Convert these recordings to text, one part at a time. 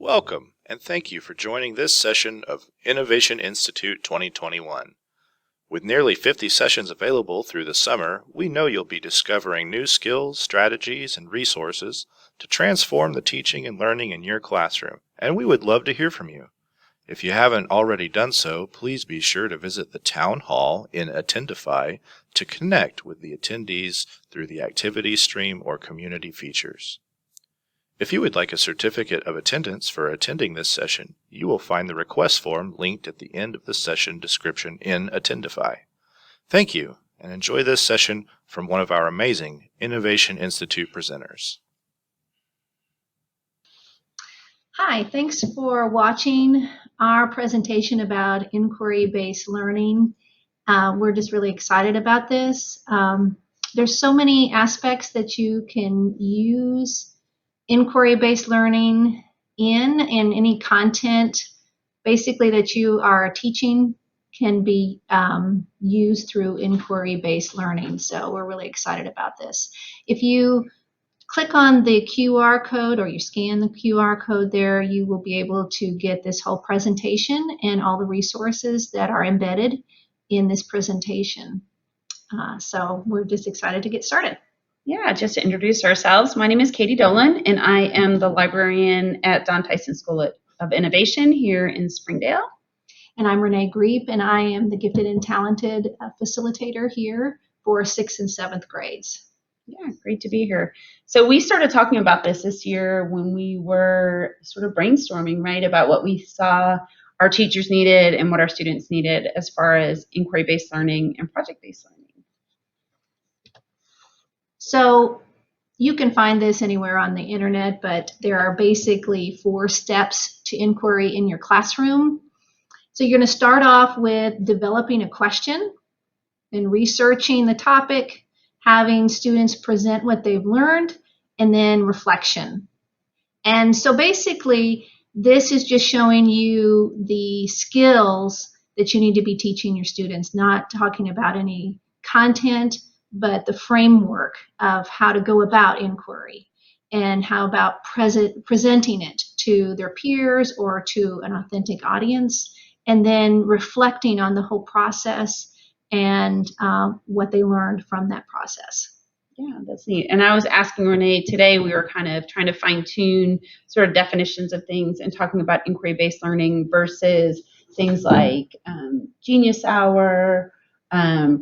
Welcome, and thank you for joining this session of Innovation Institute 2021. With nearly 50 sessions available through the summer, we know you'll be discovering new skills, strategies, and resources to transform the teaching and learning in your classroom, and we would love to hear from you. If you haven't already done so, please be sure to visit the Town Hall in Attendify to connect with the attendees through the activity stream or community features. If you would like a certificate of attendance for attending this session, you will find the request form linked at the end of the session description in Attendify. Thank you, and enjoy this session from one of our amazing Innovation Institute presenters. Hi, thanks for watching our presentation about inquiry-based learning. We're just really excited about this. There's so many aspects that you can use inquiry-based learning in, and any content basically that you are teaching can be used through inquiry-based learning. So we're really excited about this. If you click on the QR code or you scan the QR code there, you will be able to get this whole presentation and all the resources that are embedded in this presentation. So we're just excited to get started. Yeah, just to introduce ourselves, my name is Katie Dolan, and I am the librarian at Don Tyson School of Innovation here in Springdale. And I'm Renee Greep, and I am the gifted and talented facilitator here for 6th and 7th grades. Yeah, great to be here. So we started talking about this year when we were sort of brainstorming, right, about what we saw our teachers needed and what our students needed as far as inquiry-based learning and project-based learning. So you can find this anywhere on the internet, but there are basically 4 steps to inquiry in your classroom. So you're going to start off with developing a question and researching the topic, having students present what they've learned, and then reflection. And so basically, this is just showing you the skills that you need to be teaching your students, not talking about any content, but the framework of how to go about inquiry and how about presenting it to their peers or to an authentic audience, and then reflecting on the whole process and what they learned from that process. Yeah, that's neat. And I was asking Renee today, we were kind of trying to fine tune sort of definitions of things and talking about inquiry-based learning versus things like Genius Hour,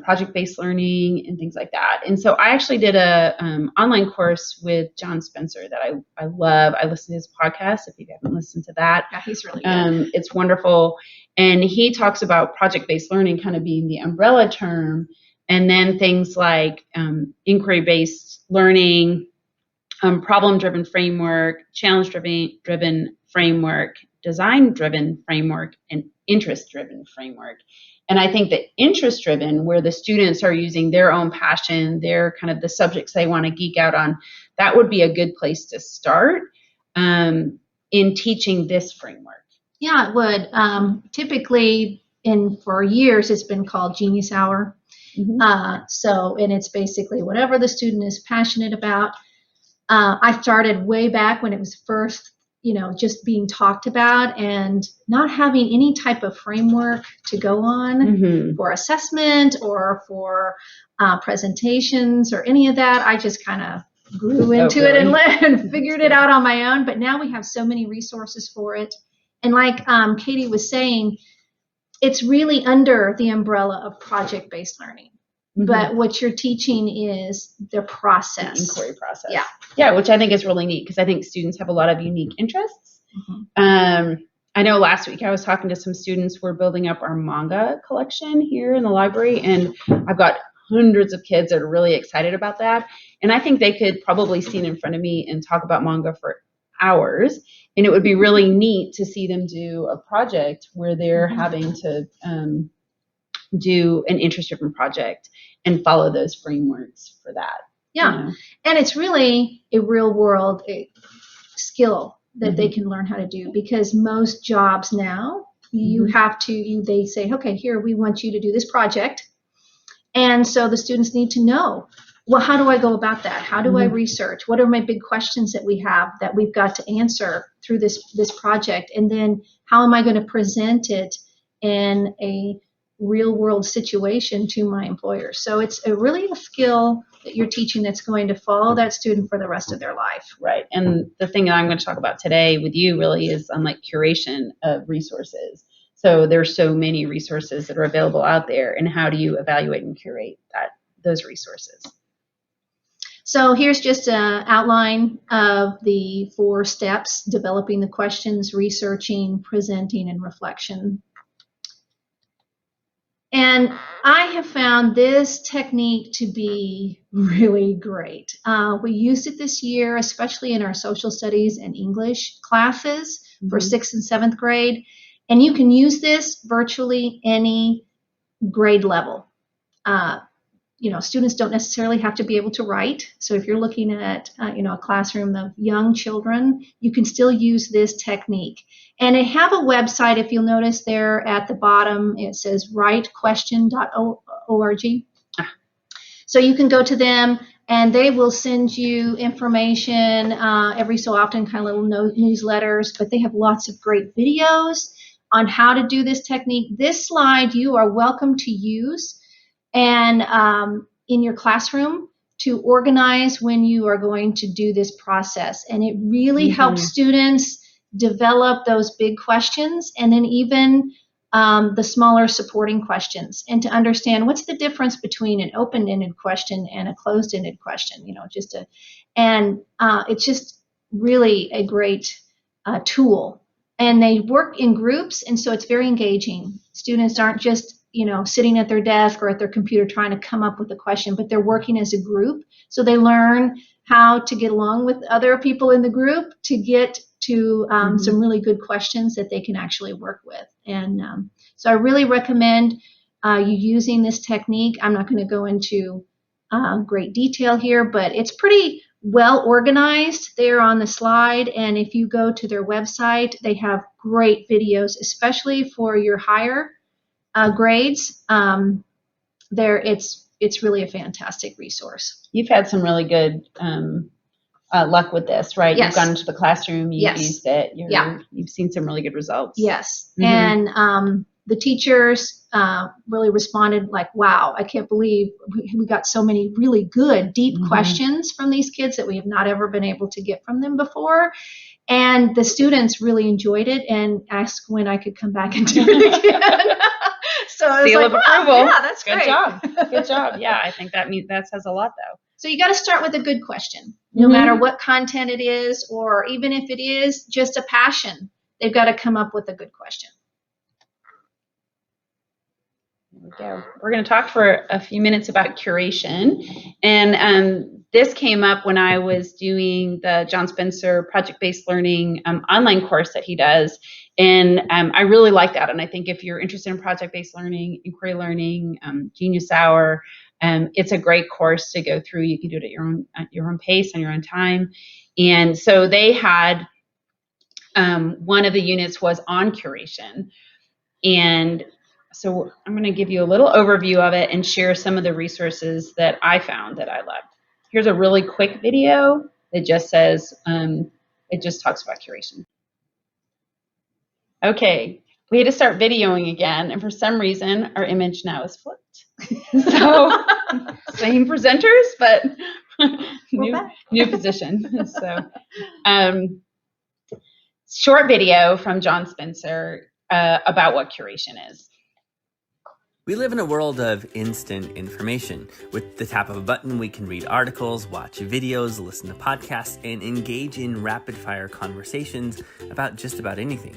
project-based learning, and things like that. And so I actually did a online course with John Spencer that I love. I listen to his podcast if you haven't listened to that. Yeah, he's really good. It's wonderful. And he talks about project-based learning kind of being the umbrella term, and then things like inquiry-based learning, problem-driven framework, challenge-driven framework, design-driven framework, and interest-driven framework. And I think that interest-driven, where the students are using their own passion, their kind of the subjects they want to geek out on, that would be a good place to start in teaching this framework. Yeah, it would. Typically, for years, it's been called Genius Hour. Mm-hmm. And it's basically whatever the student is passionate about. I started way back when it was first, just being talked about and not having any type of framework to go on for assessment or for presentations or any of that. I just kind of grew into it and figured it out on my own. But now we have so many resources for it. And like Katie was saying, it's really under the umbrella of project-based learning. But what you're teaching is the process. The inquiry process. Yeah. Yeah, which I think is really neat because I think students have a lot of unique interests. I know last week I was talking to some students. We're building up our manga collection here in the library, and I've got hundreds of kids that are really excited about that. And I think they could probably stand in front of me and talk about manga for hours. And it would be really neat to see them do a project where they're having to do an interest-driven project and follow those frameworks for that. Yeah, and it's really a real-world skill that they can learn how to do, because most jobs now, you have to, they say, okay, here, we want you to do this project. And so the students need to know well, how do I go about that? How do I research? What are my big questions that we have that we've got to answer through this project? And then how am I going to present it in a real world situation to my employers? So it's really a skill that you're teaching that's going to follow that student for the rest of their life. Right. And the thing that I'm going to talk about today with you really is on like curation of resources. So there's so many resources that are available out there, and how do you evaluate and curate those resources? So here's just an outline of the 4 steps: developing the questions, researching, presenting, and reflection. And I have found this technique to be really great. We used it this year, especially in our social studies and English classes for 6th and 7th grade. And you can use this virtually any grade level. Students don't necessarily have to be able to write. So if you're looking at, a classroom of young children, you can still use this technique. And they have a website, if you'll notice there at the bottom, it says writequestion.org. So you can go to them and they will send you information every so often, kind of little newsletters, but they have lots of great videos on how to do this technique. This slide you are welcome to use and in your classroom to organize when you are going to do this process. And it really helps students develop those big questions, and then even the smaller supporting questions, and to understand what's the difference between an open-ended question and a closed-ended question. It's just really a great tool. And they work in groups, and so it's very engaging. Students aren't just sitting at their desk or at their computer trying to come up with a question, but they're working as a group. So they learn how to get along with other people in the group to get to some really good questions that they can actually work with. And so I really recommend you using this technique. I'm not going to go into great detail here, but it's pretty well organized there on the slide. And if you go to their website, they have great videos, especially for your higher grades. It's really a fantastic resource. You've had some really good luck with this, right? Yes. You've gone into the classroom, you've Yes. used it, Yeah. You've seen some really good results. Yes. And the teachers really responded like, wow, I can't believe we got so many really good, deep questions from these kids that we have not ever been able to get from them before. And the students really enjoyed it and asked when I could come back and do it again. So I was Seal like, of approval. Yeah, that's Good great. job. Good job. Yeah, I think that says a lot, though. So you got to start with a good question, no matter what content it is, or even if it is just a passion, they've got to come up with a good question. There we go. We're going to talk for a few minutes about curation. And this came up when I was doing the John Spencer project-based learning online course that he does. And I really like that. And I think if you're interested in project-based learning, inquiry learning, Genius Hour, it's a great course to go through. You can do it at your own pace, on your own time. And so they had one of the units was on curation. And so I'm going to give you a little overview of it and share some of the resources that I found that I loved. Here's a really quick video that just says, it just talks about curation. Okay, we had to start videoing again, and for some reason, our image now is flipped. So, same presenters, but new position. So, short video from John Spencer about what curation is. We live in a world of instant information. With the tap of a button, we can read articles, watch videos, listen to podcasts, and engage in rapid-fire conversations about just about anything.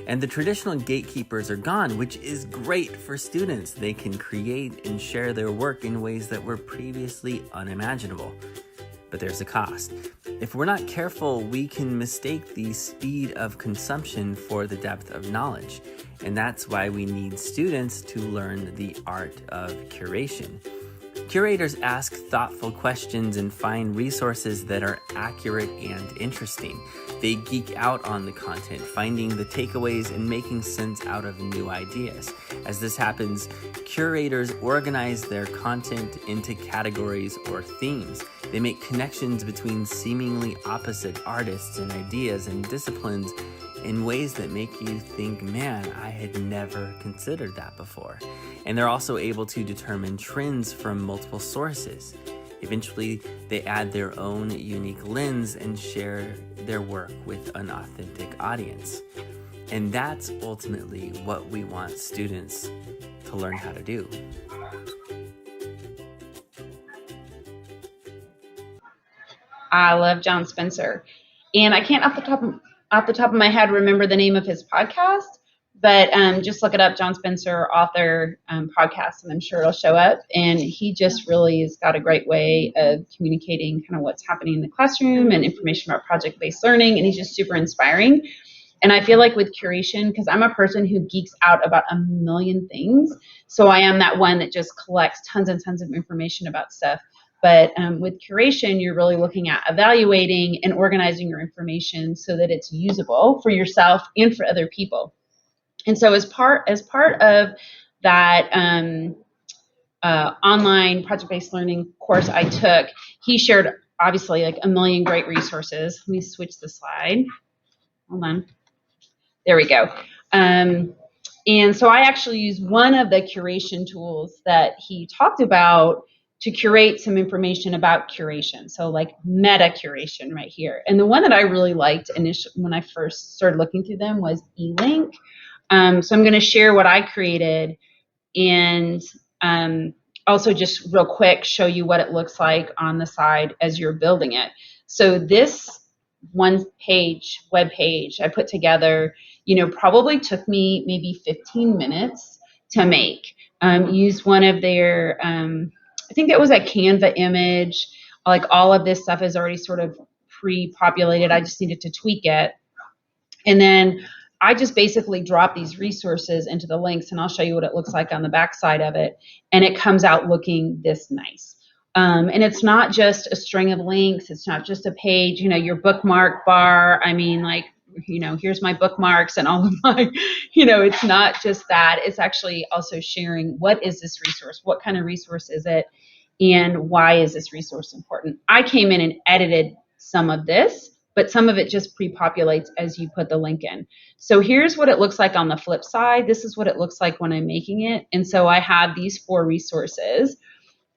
And the traditional gatekeepers are gone, which is great for students. They can create and share their work in ways that were previously unimaginable. But there's a cost. If we're not careful, we can mistake the speed of consumption for the depth of knowledge. And that's why we need students to learn the art of curation. Curators ask thoughtful questions and find resources that are accurate and interesting. They geek out on the content, finding the takeaways and making sense out of new ideas. As this happens, curators organize their content into categories or themes. They make connections between seemingly opposite artists and ideas and disciplines in ways that make you think, man, I had never considered that before. And they're also able to determine trends from multiple sources. Eventually, they add their own unique lens and share their work with an authentic audience. And that's ultimately what we want students to learn how to do. I love John Spencer. And I can't off the top of my head remember the name of his podcast, but just look it up, John Spencer, author, podcast, and I'm sure it'll show up. And he just really has got a great way of communicating kind of what's happening in the classroom and information about project-based learning, and he's just super inspiring. And I feel like with curation, because I'm a person who geeks out about a million things, so I am that one that just collects tons and tons of information about stuff. But with curation, you're really looking at evaluating and organizing your information so that it's usable for yourself and for other people. And so as part of that online project-based learning course I took, he shared obviously like a million great resources. Let me switch the slide. Hold on. There we go. And so I actually used one of the curation tools that he talked about to curate some information about curation. So like meta curation right here. And the one that I really liked initially when I first started looking through them was eLink. So I'm going to share what I created and also just real quick show you what it looks like on the side as you're building it. So this one page, web page I put together, probably took me maybe 15 minutes to make. Used one of their, I think that was a Canva image. Like all of this stuff is already sort of pre-populated. I just needed to tweak it. And then I just basically drop these resources into the links, and I'll show you what it looks like on the back side of it. And it comes out looking this nice. And it's not just a string of links. It's not just a page, your bookmark bar. I mean, like, here's my bookmarks and all of my, it's not just that. It's actually also sharing what is this resource? What kind of resource is it? And why is this resource important? I came in and edited some of this, but some of it just pre-populates as you put the link in. So here's what it looks like on the flip side. This is what it looks like when I'm making it. And so I have these 4 resources.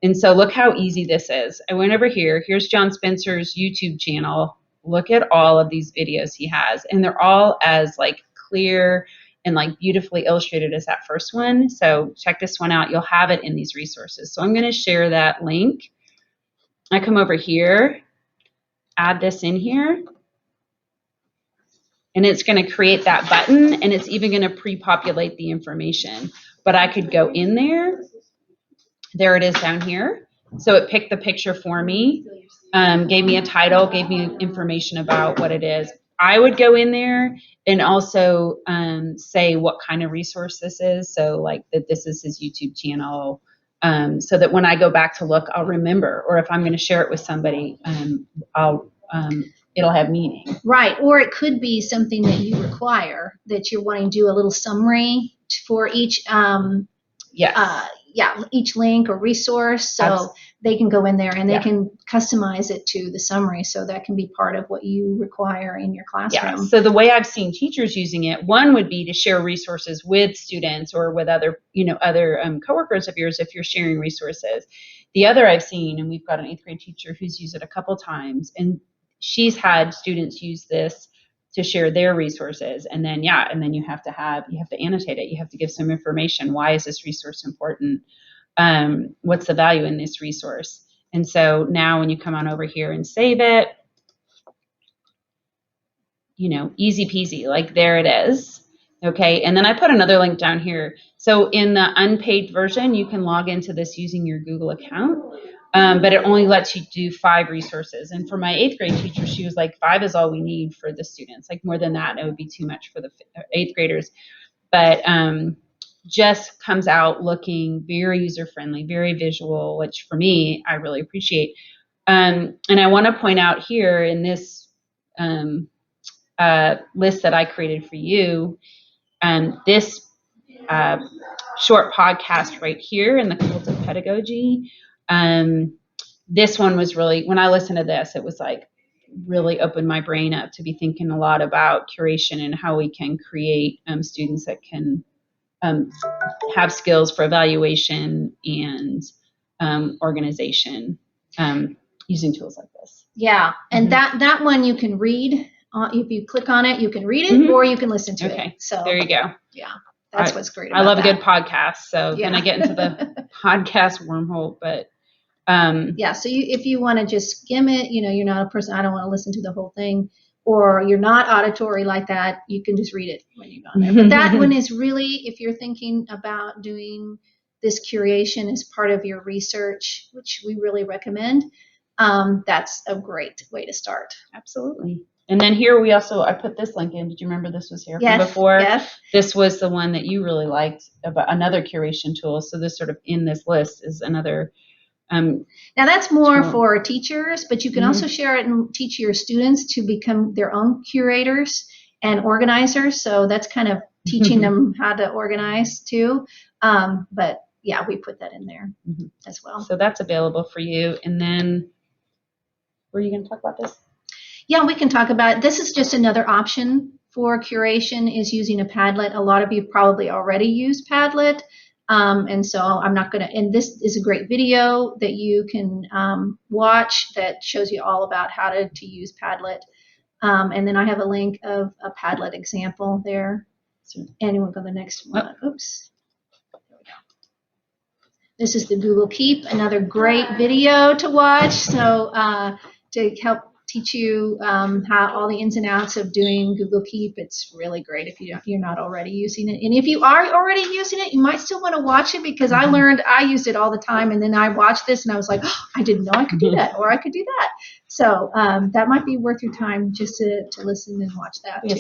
And so look how easy this is. I went over here. Here's John Spencer's YouTube channel. Look at all of these videos he has. And they're all as like clear and like beautifully illustrated as that first one. So check this one out. You'll have it in these resources. So I'm going to share that link. I come over here, add this in here. And it's going to create that button, and it's even going to pre-populate the information. But I could go in there. There it is down here. So it picked the picture for me, gave me a title, gave me information about what it is. I would go in there and also say what kind of resource this is. So like that this is his YouTube channel, so that when I go back to look, I'll remember. Or if I'm going to share it with somebody, it'll have meaning. Right. Or it could be something that you require, that you're wanting to do a little summary for each each link or resource. So they can go in there and they can customize it to the summary. So that can be part of what you require in your classroom. Yeah. So the way I've seen teachers using it, one would be to share resources with students or with other coworkers of yours if you're sharing resources. The other I've seen, and we've got an 8th grade teacher who's used it a couple times, and she's had students use this to share their resources. And then, you have to annotate it. You have to give some information. Why is this resource important? What's the value in this resource? And so now when you come on over here and save it, easy peasy, like there it is. Okay. And then I put another link down here. So in the unpaid version, you can log into this using your Google account. But it only lets you do 5 resources. And for my 8th grade teacher, she was like, 5 is all we need for the students. Like more than that, it would be too much for the 8th graders. But just comes out looking very user-friendly, very visual, which for me, I really appreciate. And I want to point out here in this list that I created for you, this short podcast right here in the Cult of Pedagogy. This one was really, when I listened to this, it was like really opened my brain up to be thinking a lot about curation and how we can create students that can have skills for evaluation and organization using tools like this. Yeah, and that one you can read. If you click on it, you can read it, or you can listen to it. So there you go. Yeah, that's what's great about I love that. a good podcast, so then I get into the podcast wormhole. But so if you want to just skim it, you're not a person, I don't want to listen to the whole thing, or you're not auditory like that, you can just read it when you're on there. But that one is really, if you're thinking about doing this curation as part of your research, which we really recommend, that's a great way to start. Absolutely. And then here I put this link in. Did you remember this was here from before? Yes. This was the one that you really liked about another curation tool. So this sort of in this list is another. Now that's more for teachers, but you can also share it and teach your students to become their own curators and organizers. So that's kind of teaching them how to organize too. But yeah, we put that in there as well. So that's available for you. And then, were you going to talk about this? Yeah, we can talk about it. This is just another option for curation, is using a Padlet. A lot of you probably already use Padlet. And so I'm not going to, and this is a great video that you can watch that shows you all about how to use Padlet. And then I have a link of a Padlet example there. And we'll go to the next one. Oops. There we go. This is the Google Keep, another great video to watch. So to help teach you how all the ins and outs of doing Google Keep. It's really great if you're not already using it. And if you are already using it, you might still want to watch it, because I learned I used it all the time, and then I watched this and I was like, oh, I didn't know I could do that, or I could do that. So that might be worth your time just to listen and watch that. Yeah,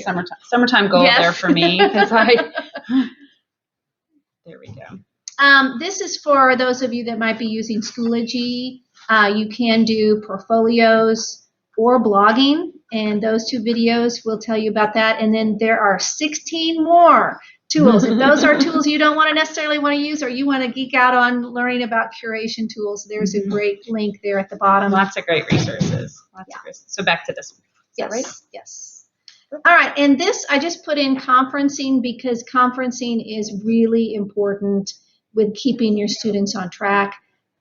summertime goal there for me, because there we go. This is for those of you that might be using Schoology. You can do portfolios or blogging, and those two videos will tell you about that. And then there are 16 more tools. If those are tools you don't want to necessarily want to use, or you want to geek out on learning about curation tools, there's a great link there at the bottom. Lots of great resources. So back to this one. Yes. Right? Yes. All right. And this, I just put in conferencing, because conferencing is really important with keeping your students on track,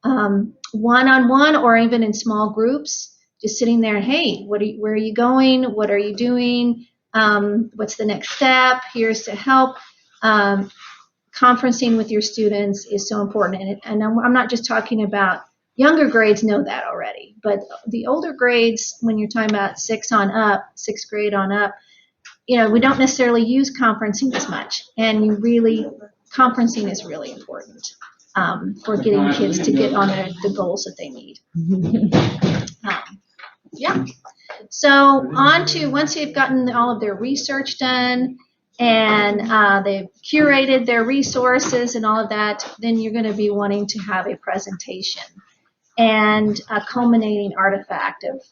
one-on-one or even in small groups. Just sitting there, hey, where are you going? What are you doing? What's the next step? Here's to help. Conferencing with your students is so important. And I'm not just talking about younger grades, know that already. But the older grades, when you're talking about sixth grade on up, we don't necessarily use conferencing as much. And conferencing is really important for getting kids to get on the goals that they need. So once they've gotten all of their research done and they've curated their resources and all of that, then you're going to be wanting to have a presentation and a culminating artifact of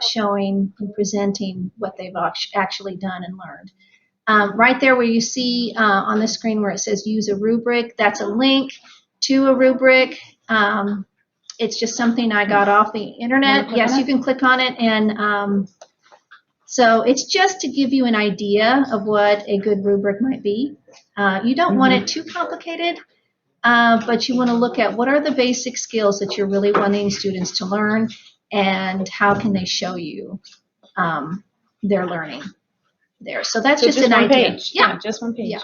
showing and presenting what they've actually done and learned. Right there where you see on the screen where it says use a rubric, that's a link to a rubric. It's just something I got off the internet. Yes, you can click on it. And so it's just to give you an idea of what a good rubric might be. You don't want it too complicated, but you want to look at what are the basic skills that you're really wanting students to learn, and how can they show you their learning there. So that's just an idea. Page. Yeah, just one page.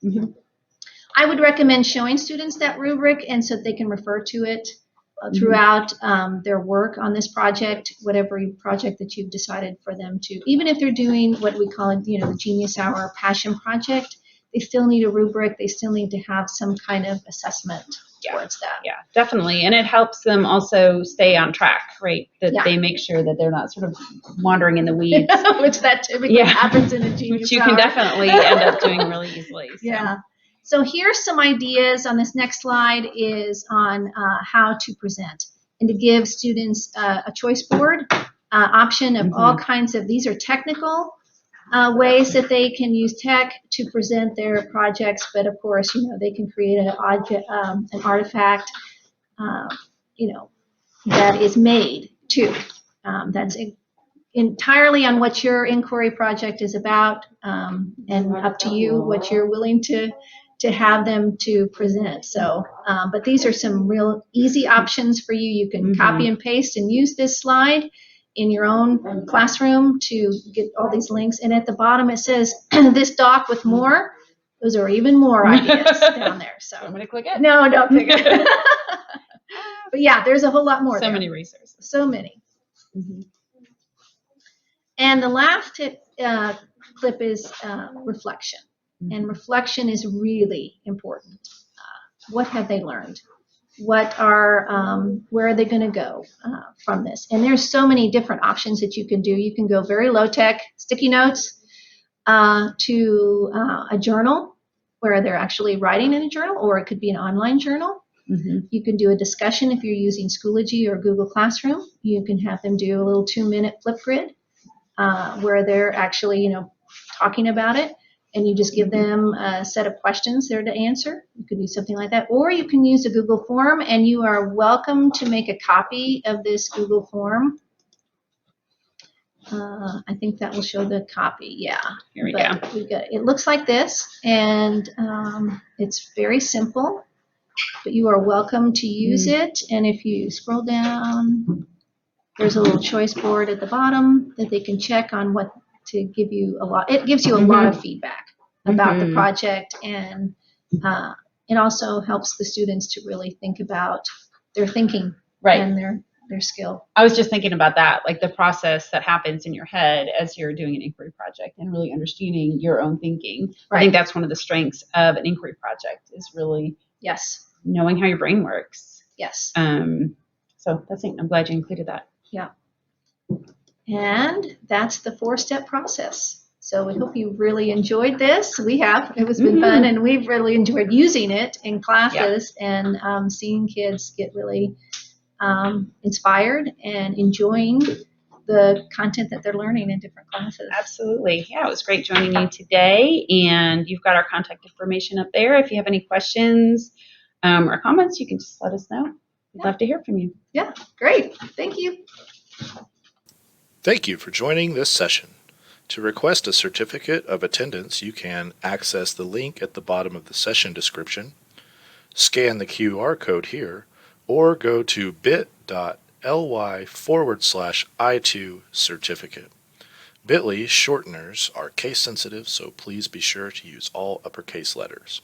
Yeah. I would recommend showing students that rubric, and so they can refer to it throughout their work on this project, whatever project that you've decided for them to. Even if they're doing what we call it, the Genius Hour Passion Project, they still need a rubric. They still need to have some kind of assessment towards that. Yeah, definitely. And it helps them also stay on track, right? That they make sure that they're not sort of wandering in the weeds. Which that typically happens in a Genius Which you Hour. can definitely end up doing really easily. So. Yeah. So here's some ideas on this next slide is on how to present and to give students a choice board option of all kinds of, these are technical ways that they can use tech to present their projects, but of course, they can create an artifact, that is made too. That's entirely on what your inquiry project is about, and up to you what you're willing to have them to present. So, but these are some real easy options for you. You can copy and paste and use this slide in your own classroom to get all these links. And at the bottom it says this doc with more. Those are even more ideas down there. So I'm going to click it. No, don't click it. But yeah, there's a whole lot more. So many resources. So many. And the last clip is reflection. And reflection is really important. What have they learned? Where are they going to go from this? And there's so many different options that you can do. You can go very low tech, sticky notes, to a journal where they're actually writing in a journal, or it could be an online journal. You can do a discussion if you're using Schoology or Google Classroom. You can have them do a little 2-minute Flipgrid where they're actually, talking about it, and you just give them a set of questions there to answer. You could do something like that. Or you can use a Google form, and you are welcome to make a copy of this Google form. I think that will show the copy. Yeah. Here we go. It looks like this, and it's very simple, but you are welcome to use it. And if you scroll down, there's a little choice board at the bottom that they can check on what to give you a lot. It gives you a lot of feedback about the project, and it also helps the students to really think about their thinking and their skill. I was just thinking about that, like the process that happens in your head as you're doing an inquiry project and really understanding your own thinking. I think that's one of the strengths of an inquiry project is really knowing how your brain works. So that's it. I'm glad you included that. Yeah. And that's the 4-step process. So we hope you really enjoyed this. We have. It has been fun, and we've really enjoyed using it in classes and seeing kids get really inspired and enjoying the content that they're learning in different classes. Absolutely. Yeah, it was great joining you today, and you've got our contact information up there. If you have any questions or comments, you can just let us know. We'd love to hear from you. Yeah, great. Thank you. Thank you for joining this session. To request a certificate of attendance, you can access the link at the bottom of the session description, scan the QR code here, or go to bit.ly/I2 certificate. Bit.ly shorteners are case sensitive, so please be sure to use all uppercase letters.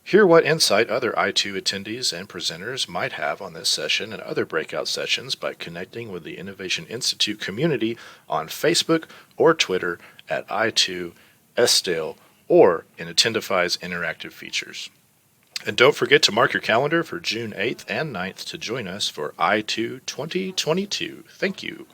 Hear what insight other I2 attendees and presenters might have on this session and other breakout sessions by connecting with the Innovation Institute community on Facebook or Twitter at I2 Estale or in Attendify's interactive features. And don't forget to mark your calendar for June 8th and 9th to join us for I2 2022. Thank you.